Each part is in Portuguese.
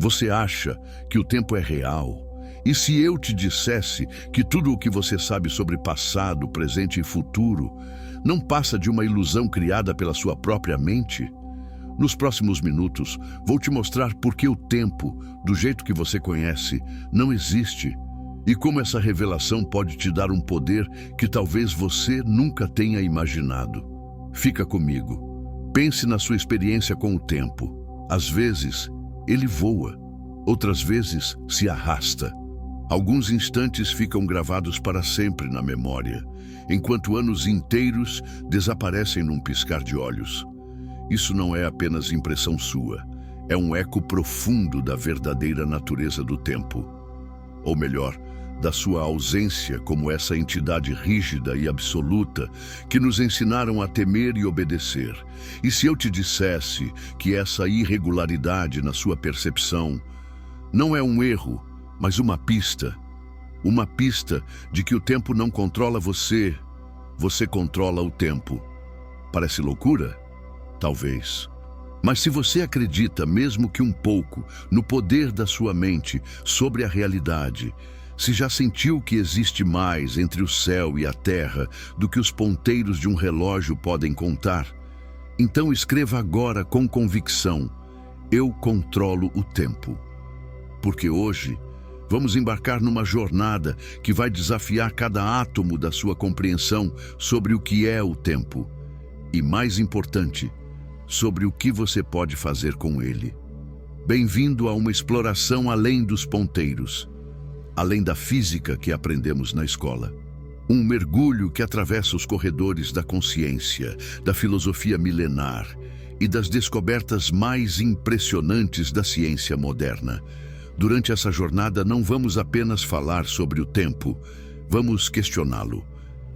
Você acha que o tempo é real? E se eu te dissesse que tudo o que você sabe sobre passado, presente e futuro não passa de uma ilusão criada pela sua própria mente? Nos próximos minutos, vou te mostrar por que o tempo, do jeito que você conhece, não existe e como essa revelação pode te dar um poder que talvez você nunca tenha imaginado. Fica comigo. Pense na sua experiência com o tempo. Às vezes, ele voa. Outras vezes, se arrasta. Alguns instantes ficam gravados para sempre na memória, enquanto anos inteiros desaparecem num piscar de olhos. Isso não é apenas impressão sua, é um eco profundo da verdadeira natureza do tempo. Ou melhor, da sua ausência como essa entidade rígida e absoluta que nos ensinaram a temer e obedecer. E se eu te dissesse que essa irregularidade na sua percepção não é um erro, mas uma pista de que o tempo não controla você, você controla o tempo. Parece loucura? Talvez. Mas se você acredita, mesmo que um pouco, no poder da sua mente sobre a realidade, se já sentiu que existe mais entre o céu e a terra do que os ponteiros de um relógio podem contar, então escreva agora com convicção: eu controlo o tempo. Porque hoje vamos embarcar numa jornada que vai desafiar cada átomo da sua compreensão sobre o que é o tempo. E mais importante, sobre o que você pode fazer com ele. Bem-vindo a uma exploração além dos ponteiros, além da física que aprendemos na escola. Um mergulho que atravessa os corredores da consciência, da filosofia milenar e das descobertas mais impressionantes da ciência moderna. Durante essa jornada não vamos apenas falar sobre o tempo, vamos questioná-lo,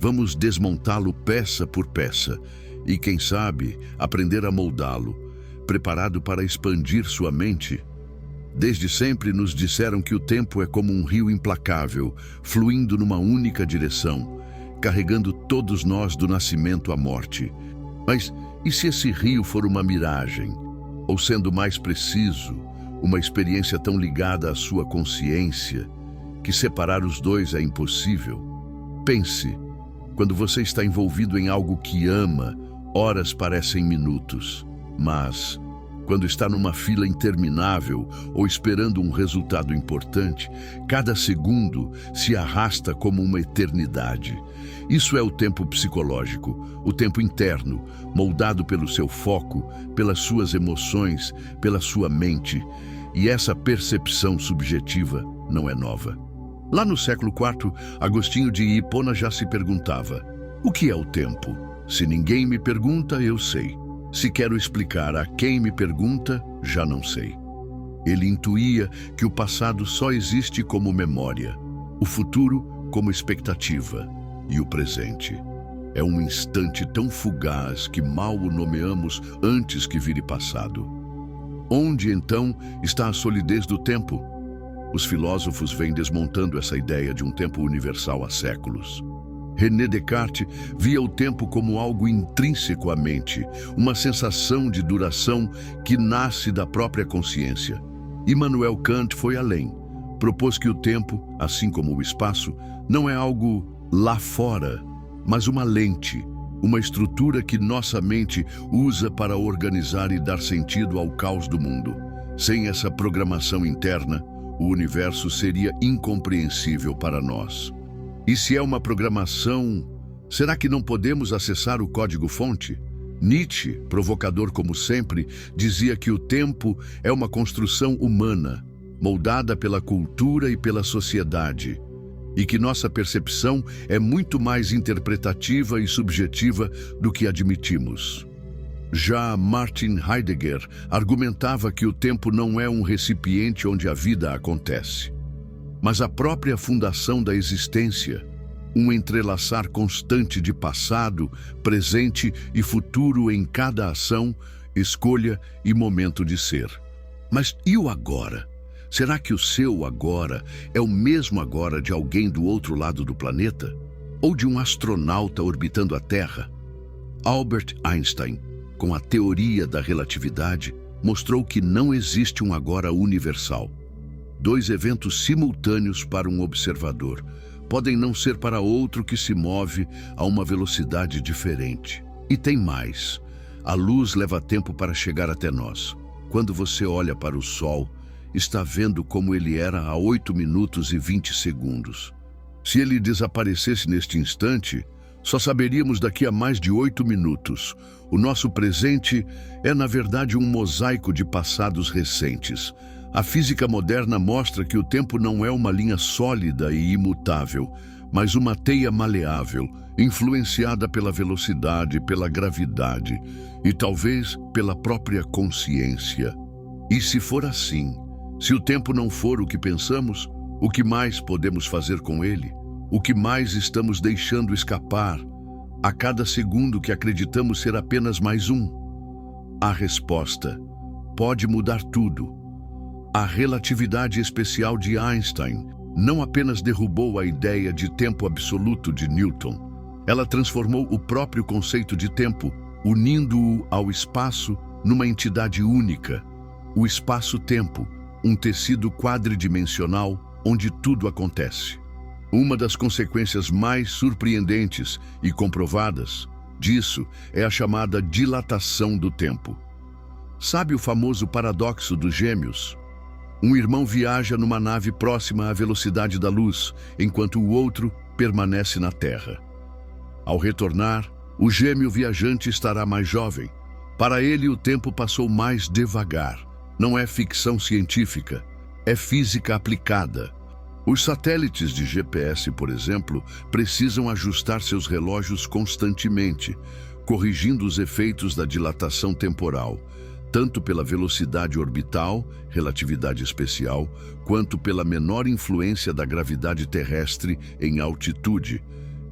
vamos desmontá-lo peça por peça e, quem sabe, aprender a moldá-lo, preparado para expandir sua mente. Desde sempre nos disseram que o tempo é como um rio implacável, fluindo numa única direção, carregando todos nós do nascimento à morte. Mas e se esse rio for uma miragem? Ou, sendo mais preciso, uma experiência tão ligada à sua consciência que separar os dois é impossível? Pense, quando você está envolvido em algo que ama, horas parecem minutos, mas quando está numa fila interminável ou esperando um resultado importante, cada segundo se arrasta como uma eternidade. Isso é o tempo psicológico, o tempo interno, moldado pelo seu foco, pelas suas emoções, pela sua mente. E essa percepção subjetiva não é nova. Lá no século IV, Agostinho de Hipona já se perguntava: o que é o tempo? Se ninguém me pergunta, eu sei. Se quero explicar a quem me pergunta, já não sei. Ele intuía que o passado só existe como memória, o futuro como expectativa e o presente é um instante tão fugaz que mal o nomeamos antes que vire passado. Onde, então, está a solidez do tempo? Os filósofos vêm desmontando essa ideia de um tempo universal há séculos. René Descartes via o tempo como algo intrínseco à mente, uma sensação de duração que nasce da própria consciência. Immanuel Kant foi além. Propôs que o tempo, assim como o espaço, não é algo lá fora, mas uma lente, uma estrutura que nossa mente usa para organizar e dar sentido ao caos do mundo. Sem essa programação interna, o universo seria incompreensível para nós. E se é uma programação, será que não podemos acessar o código-fonte? Nietzsche, provocador como sempre, dizia que o tempo é uma construção humana, moldada pela cultura e pela sociedade, e que nossa percepção é muito mais interpretativa e subjetiva do que admitimos. Já Martin Heidegger argumentava que o tempo não é um recipiente onde a vida acontece, mas a própria fundação da existência, um entrelaçar constante de passado, presente e futuro em cada ação, escolha e momento de ser. Mas e o agora? Será que o seu agora é o mesmo agora de alguém do outro lado do planeta? Ou de um astronauta orbitando a Terra? Albert Einstein, com a teoria da relatividade, mostrou que não existe um agora universal. Dois eventos simultâneos para um observador podem não ser para outro que se move a uma velocidade diferente. E tem mais. A luz leva tempo para chegar até nós. Quando você olha para o Sol, está vendo como ele era há 8 minutos e 20 segundos. Se ele desaparecesse neste instante, só saberíamos daqui a mais de 8 minutos. O nosso presente é, na verdade, um mosaico de passados recentes. A física moderna mostra que o tempo não é uma linha sólida e imutável, mas uma teia maleável, influenciada pela velocidade, pela gravidade e talvez pela própria consciência. E se for assim, se o tempo não for o que pensamos, o que mais podemos fazer com ele? O que mais estamos deixando escapar a cada segundo que acreditamos ser apenas mais um? A resposta pode mudar tudo. A relatividade especial de Einstein não apenas derrubou a ideia de tempo absoluto de Newton, ela transformou o próprio conceito de tempo, unindo-o ao espaço numa entidade única, o espaço-tempo, um tecido quadridimensional onde tudo acontece. Uma das consequências mais surpreendentes e comprovadas disso é a chamada dilatação do tempo. Sabe o famoso paradoxo dos gêmeos? Um irmão viaja numa nave próxima à velocidade da luz, enquanto o outro permanece na Terra. Ao retornar, o gêmeo viajante estará mais jovem. Para ele, o tempo passou mais devagar. Não é ficção científica, é física aplicada. Os satélites de GPS, por exemplo, precisam ajustar seus relógios constantemente, corrigindo os efeitos da dilatação temporal, tanto pela velocidade orbital, relatividade especial, quanto pela menor influência da gravidade terrestre em altitude,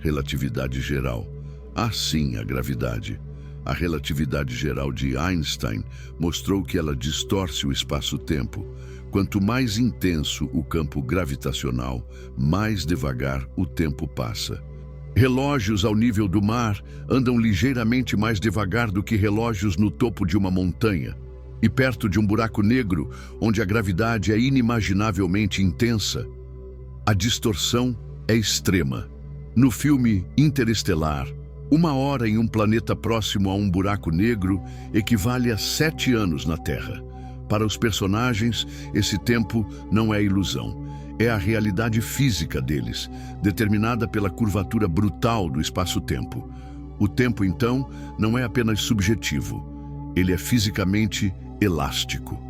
relatividade geral. Assim, a gravidade. A relatividade geral de Einstein mostrou que ela distorce o espaço-tempo. Quanto mais intenso o campo gravitacional, mais devagar o tempo passa. Relógios ao nível do mar andam ligeiramente mais devagar do que relógios no topo de uma montanha. E perto de um buraco negro, onde a gravidade é inimaginavelmente intensa, a distorção é extrema. No filme Interestelar, 1 hora em um planeta próximo a um buraco negro equivale a 7 anos na Terra. Para os personagens, esse tempo não é ilusão. É a realidade física deles, determinada pela curvatura brutal do espaço-tempo. O tempo, então, não é apenas subjetivo. Ele é fisicamente elástico.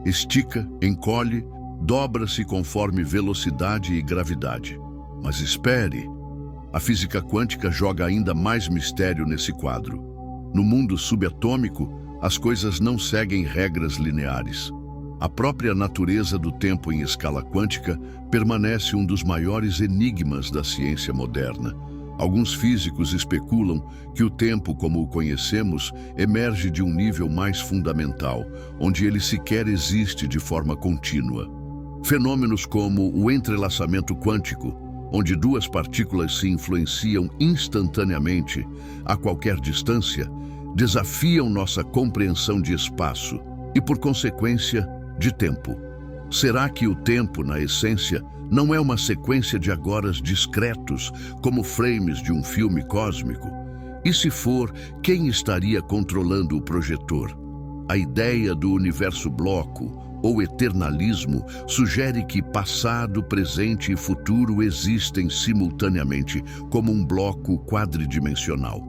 Estica, encolhe, dobra-se conforme velocidade e gravidade. Mas espere! A física quântica joga ainda mais mistério nesse quadro. No mundo subatômico, as coisas não seguem regras lineares. A própria natureza do tempo em escala quântica permanece um dos maiores enigmas da ciência moderna. Alguns físicos especulam que o tempo, como o conhecemos, emerge de um nível mais fundamental, onde ele sequer existe de forma contínua. Fenômenos como o entrelaçamento quântico, onde duas partículas se influenciam instantaneamente a qualquer distância, desafiam nossa compreensão de espaço e, por consequência, de tempo. Será que o tempo, na essência, não é uma sequência de agoras discretos, como frames de um filme cósmico? E se for, quem estaria controlando o projetor? A ideia do universo bloco, ou eternalismo, sugere que passado, presente e futuro existem simultaneamente, como um bloco quadridimensional.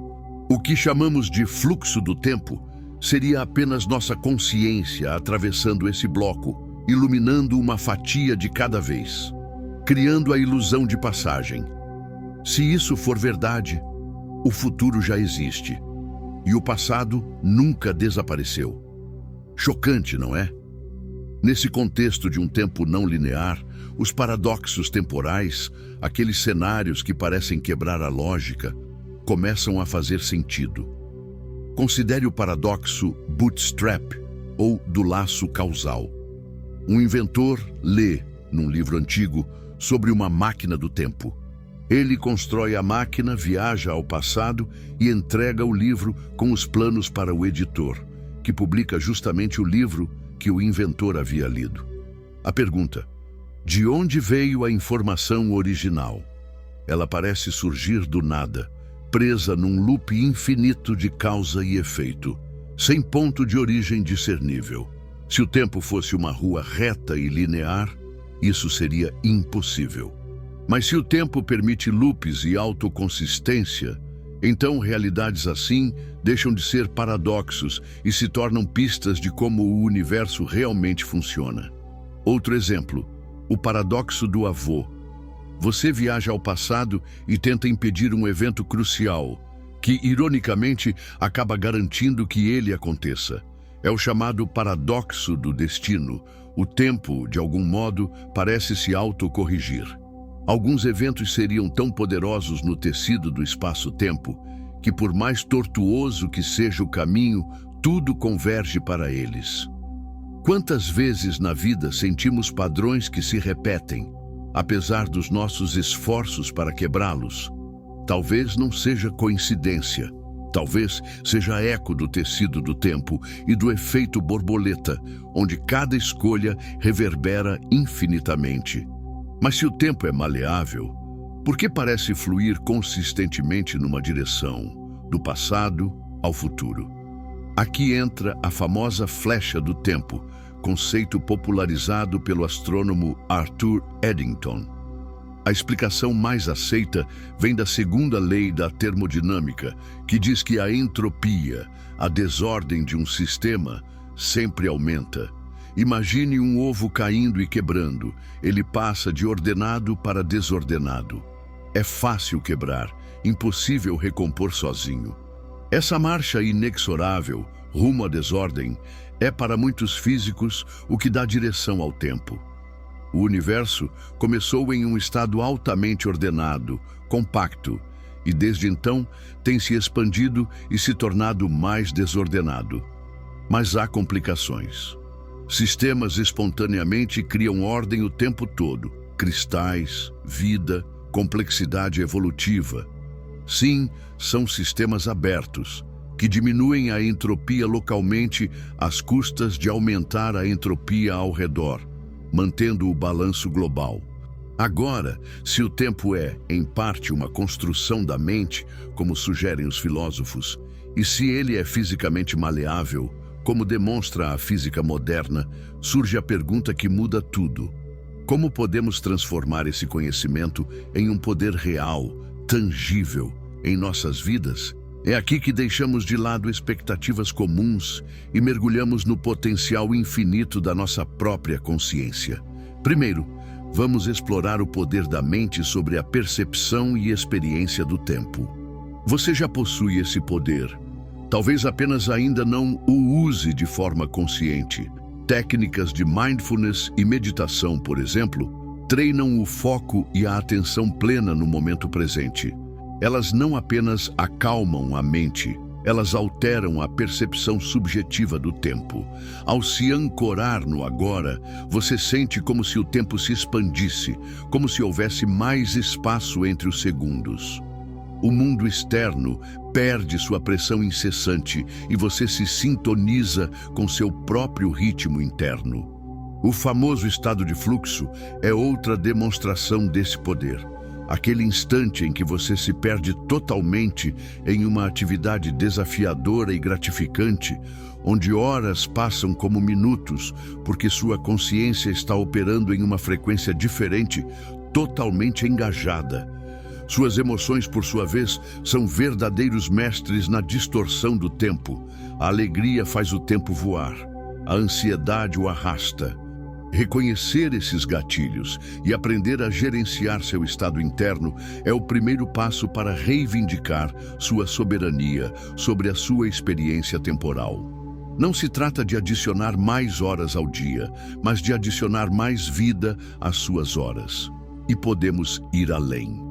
O que chamamos de fluxo do tempo seria apenas nossa consciência atravessando esse bloco, iluminando uma fatia de cada vez, criando a ilusão de passagem. Se isso for verdade, o futuro já existe e o passado nunca desapareceu. Chocante, não é? Nesse contexto de um tempo não linear, os paradoxos temporais, aqueles cenários que parecem quebrar a lógica, começam a fazer sentido. Considere o paradoxo bootstrap, ou do laço causal. Um inventor lê, num livro antigo, sobre uma máquina do tempo. Ele constrói a máquina, viaja ao passado e entrega o livro com os planos para o editor, que publica justamente o livro que o inventor havia lido. A pergunta: de onde veio a informação original? Ela parece surgir do nada, presa num loop infinito de causa e efeito, sem ponto de origem discernível. Se o tempo fosse uma rua reta e linear, isso seria impossível. Mas se o tempo permite loops e autoconsistência, então realidades assim deixam de ser paradoxos e se tornam pistas de como o universo realmente funciona. Outro exemplo, o paradoxo do avô. Você viaja ao passado e tenta impedir um evento crucial, que, ironicamente, acaba garantindo que ele aconteça. É o chamado paradoxo do destino. O tempo, de algum modo, parece se autocorrigir. Alguns eventos seriam tão poderosos no tecido do espaço-tempo que, por mais tortuoso que seja o caminho, tudo converge para eles. Quantas vezes na vida sentimos padrões que se repetem, apesar dos nossos esforços para quebrá-los? Talvez não seja coincidência. Talvez seja eco do tecido do tempo e do efeito borboleta, onde cada escolha reverbera infinitamente. Mas se o tempo é maleável, por que parece fluir consistentemente numa direção, do passado ao futuro? Aqui entra a famosa flecha do tempo, conceito popularizado pelo astrônomo Arthur Eddington. A explicação mais aceita vem da segunda lei da termodinâmica, que diz que a entropia, a desordem de um sistema, sempre aumenta. Imagine um ovo caindo e quebrando. Ele passa de ordenado para desordenado. É fácil quebrar, impossível recompor sozinho. Essa marcha inexorável, rumo à desordem, é para muitos físicos o que dá direção ao tempo. O universo começou em um estado altamente ordenado, compacto, e desde então tem se expandido e se tornado mais desordenado. Mas há complicações. Sistemas espontaneamente criam ordem o tempo todo: cristais, vida, complexidade evolutiva. Sim, são sistemas abertos, que diminuem a entropia localmente às custas de aumentar a entropia ao redor, mantendo o balanço global. Agora, se o tempo é, em parte, uma construção da mente, como sugerem os filósofos, e se ele é fisicamente maleável, como demonstra a física moderna, surge a pergunta que muda tudo: como podemos transformar esse conhecimento em um poder real, tangível, em nossas vidas? É aqui que deixamos de lado expectativas comuns e mergulhamos no potencial infinito da nossa própria consciência. Primeiro, vamos explorar o poder da mente sobre a percepção e experiência do tempo. Você já possui esse poder. Talvez apenas ainda não o use de forma consciente. Técnicas de mindfulness e meditação, por exemplo, treinam o foco e a atenção plena no momento presente. Elas não apenas acalmam a mente, elas alteram a percepção subjetiva do tempo. Ao se ancorar no agora, você sente como se o tempo se expandisse, como se houvesse mais espaço entre os segundos. O mundo externo perde sua pressão incessante e você se sintoniza com seu próprio ritmo interno. O famoso estado de fluxo é outra demonstração desse poder. Aquele instante em que você se perde totalmente em uma atividade desafiadora e gratificante, onde horas passam como minutos, porque sua consciência está operando em uma frequência diferente, totalmente engajada. Suas emoções, por sua vez, são verdadeiros mestres na distorção do tempo. A alegria faz o tempo voar, a ansiedade o arrasta. Reconhecer esses gatilhos e aprender a gerenciar seu estado interno é o primeiro passo para reivindicar sua soberania sobre a sua experiência temporal. Não se trata de adicionar mais horas ao dia, mas de adicionar mais vida às suas horas. E podemos ir além.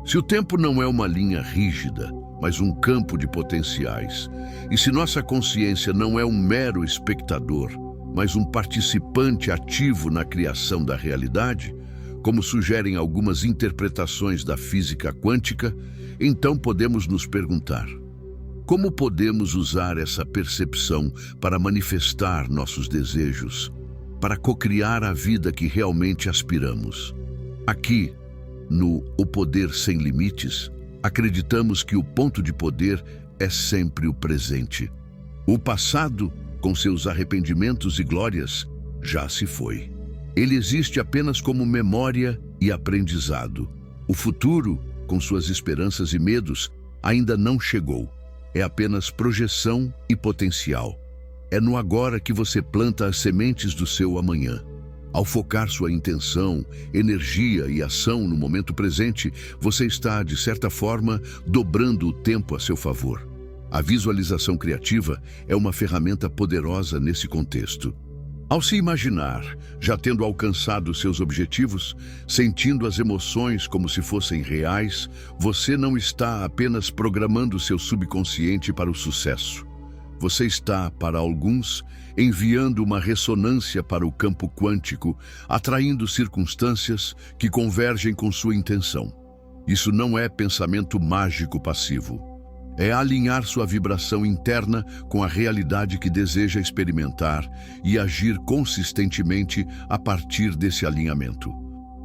Se o tempo não é uma linha rígida, mas um campo de potenciais, e se nossa consciência não é um mero espectador, mas um participante ativo na criação da realidade, como sugerem algumas interpretações da física quântica, então podemos nos perguntar: Como podemos usar essa percepção para manifestar nossos desejos, para cocriar a vida que realmente aspiramos? Aqui, no O Poder Sem Limites, acreditamos que o ponto de poder é sempre o presente. O passado, com seus arrependimentos e glórias, já se foi. Ele existe apenas como memória e aprendizado. O futuro, com suas esperanças e medos, ainda não chegou. É apenas projeção e potencial. É no agora que você planta as sementes do seu amanhã. Ao focar sua intenção, energia e ação no momento presente, você está, de certa forma, dobrando o tempo a seu favor. A visualização criativa é uma ferramenta poderosa nesse contexto. Ao se imaginar, já tendo alcançado seus objetivos, sentindo as emoções como se fossem reais, você não está apenas programando seu subconsciente para o sucesso. Você está, para alguns, enviando uma ressonância para o campo quântico, atraindo circunstâncias que convergem com sua intenção. Isso não é pensamento mágico passivo. É alinhar sua vibração interna com a realidade que deseja experimentar e agir consistentemente a partir desse alinhamento.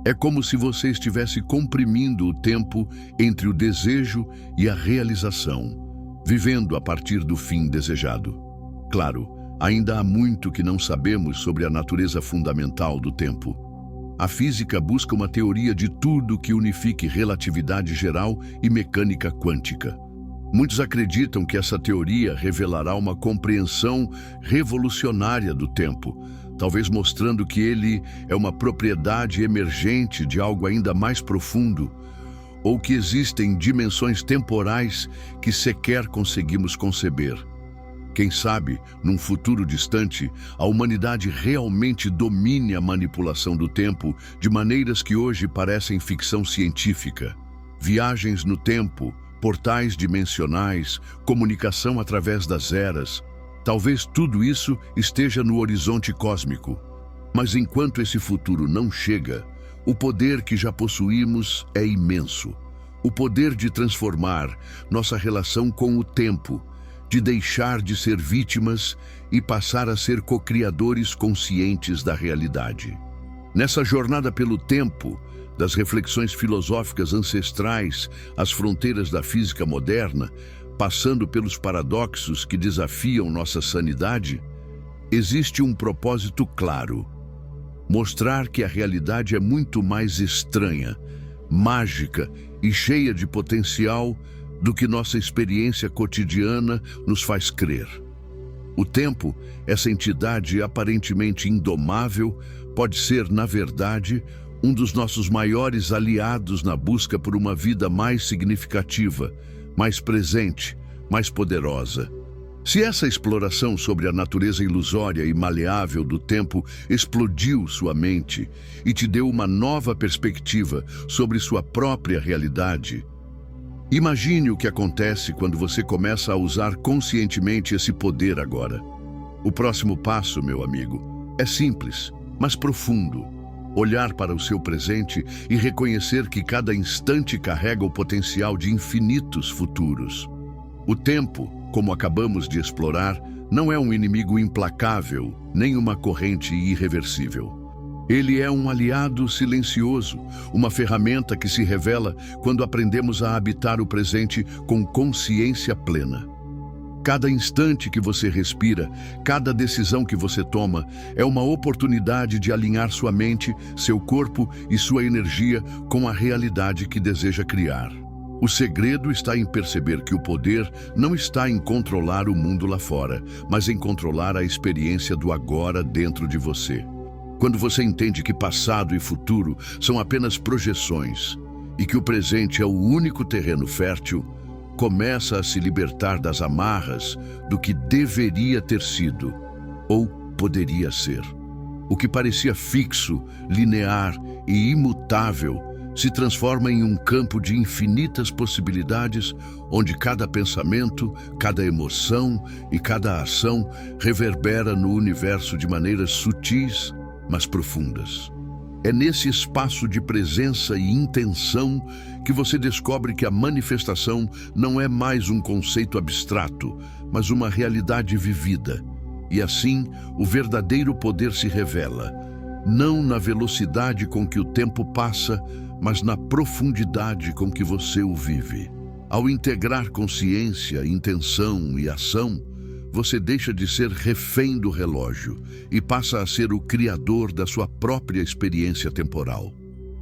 É como se você estivesse comprimindo o tempo entre o desejo e a realização, vivendo a partir do fim desejado. Claro, ainda há muito que não sabemos sobre a natureza fundamental do tempo. A física busca uma teoria de tudo que unifique relatividade geral e mecânica quântica. Muitos acreditam que essa teoria revelará uma compreensão revolucionária do tempo, talvez mostrando que ele é uma propriedade emergente de algo ainda mais profundo, ou que existem dimensões temporais que sequer conseguimos conceber. Quem sabe, num futuro distante, a humanidade realmente domine a manipulação do tempo de maneiras que hoje parecem ficção científica. Viagens no tempo, portais dimensionais, comunicação através das eras. Talvez tudo isso esteja no horizonte cósmico. Mas enquanto esse futuro não chega, o poder que já possuímos é imenso. O poder de transformar nossa relação com o tempo, de deixar de ser vítimas e passar a ser co-criadores conscientes da realidade. Nessa jornada pelo tempo, das reflexões filosóficas ancestrais às fronteiras da física moderna, passando pelos paradoxos que desafiam nossa sanidade, existe um propósito claro: mostrar que a realidade é muito mais estranha, mágica e cheia de potencial do que nossa experiência cotidiana nos faz crer. O tempo, essa entidade aparentemente indomável, pode ser, na verdade, um dos nossos maiores aliados na busca por uma vida mais significativa, mais presente, mais poderosa. Se essa exploração sobre a natureza ilusória e maleável do tempo explodiu sua mente e te deu uma nova perspectiva sobre sua própria realidade, imagine o que acontece quando você começa a usar conscientemente esse poder agora. O próximo passo, meu amigo, é simples, mas profundo. Olhar para o seu presente e reconhecer que cada instante carrega o potencial de infinitos futuros. O tempo, como acabamos de explorar, não é um inimigo implacável, nem uma corrente irreversível. Ele é um aliado silencioso, uma ferramenta que se revela quando aprendemos a habitar o presente com consciência plena. Cada instante que você respira, cada decisão que você toma, é uma oportunidade de alinhar sua mente, seu corpo e sua energia com a realidade que deseja criar. O segredo está em perceber que o poder não está em controlar o mundo lá fora, mas em controlar a experiência do agora dentro de você. Quando você entende que passado e futuro são apenas projeções e que o presente é o único terreno fértil, começa a se libertar das amarras do que deveria ter sido ou poderia ser. O que parecia fixo, linear e imutável se transforma em um campo de infinitas possibilidades, onde cada pensamento, cada emoção e cada ação reverbera no universo de maneiras sutis, mas profundas. É nesse espaço de presença e intenção que você descobre que a manifestação não é mais um conceito abstrato, mas uma realidade vivida. E assim, o verdadeiro poder se revela, não na velocidade com que o tempo passa, mas na profundidade com que você o vive. Ao integrar consciência, intenção e ação, você deixa de ser refém do relógio e passa a ser o criador da sua própria experiência temporal.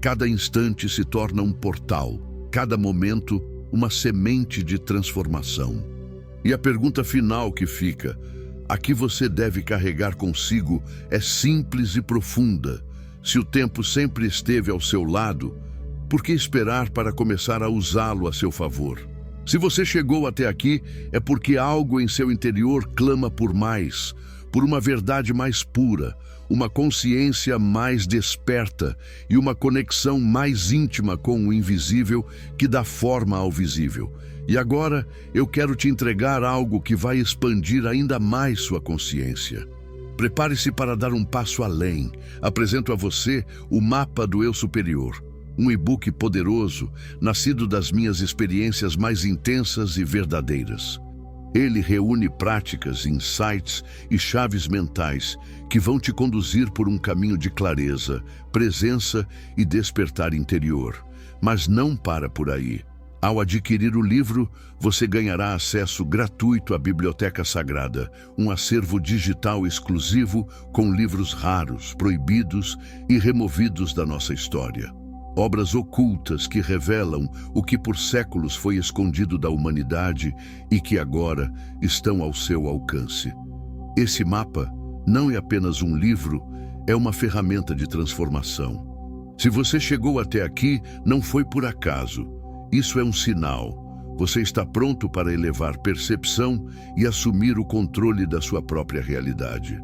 Cada instante se torna um portal, cada momento uma semente de transformação. E a pergunta final que fica, a que você deve carregar consigo, é simples e profunda. Se o tempo sempre esteve ao seu lado, por que esperar para começar a usá-lo a seu favor? Se você chegou até aqui, é porque algo em seu interior clama por mais, por uma verdade mais pura, uma consciência mais desperta e uma conexão mais íntima com o invisível que dá forma ao visível. E agora eu quero te entregar algo que vai expandir ainda mais sua consciência. Prepare-se para dar um passo além. Apresento a você o Mapa do Eu Superior. Um e-book poderoso, nascido das minhas experiências mais intensas e verdadeiras. Ele reúne práticas, insights e chaves mentais que vão te conduzir por um caminho de clareza, presença e despertar interior. Mas não para por aí. Ao adquirir o livro, você ganhará acesso gratuito à Biblioteca Sagrada, um acervo digital exclusivo com livros raros, proibidos e removidos da nossa história. Obras ocultas que revelam o que por séculos foi escondido da humanidade e que agora estão ao seu alcance. Esse mapa não é apenas um livro, é uma ferramenta de transformação. Se você chegou até aqui, não foi por acaso. Isso é um sinal. Você está pronto para elevar percepção e assumir o controle da sua própria realidade.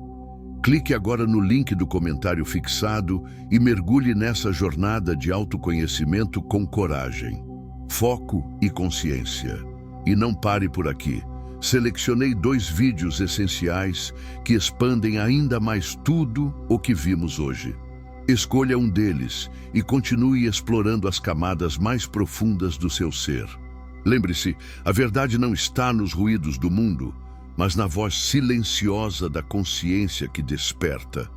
Clique agora no link do comentário fixado e mergulhe nessa jornada de autoconhecimento com coragem, foco e consciência. E não pare por aqui. Selecionei 2 vídeos essenciais que expandem ainda mais tudo o que vimos hoje. Escolha um deles e continue explorando as camadas mais profundas do seu ser. Lembre-se, a verdade não está nos ruídos do mundo, mas na voz silenciosa da consciência que desperta.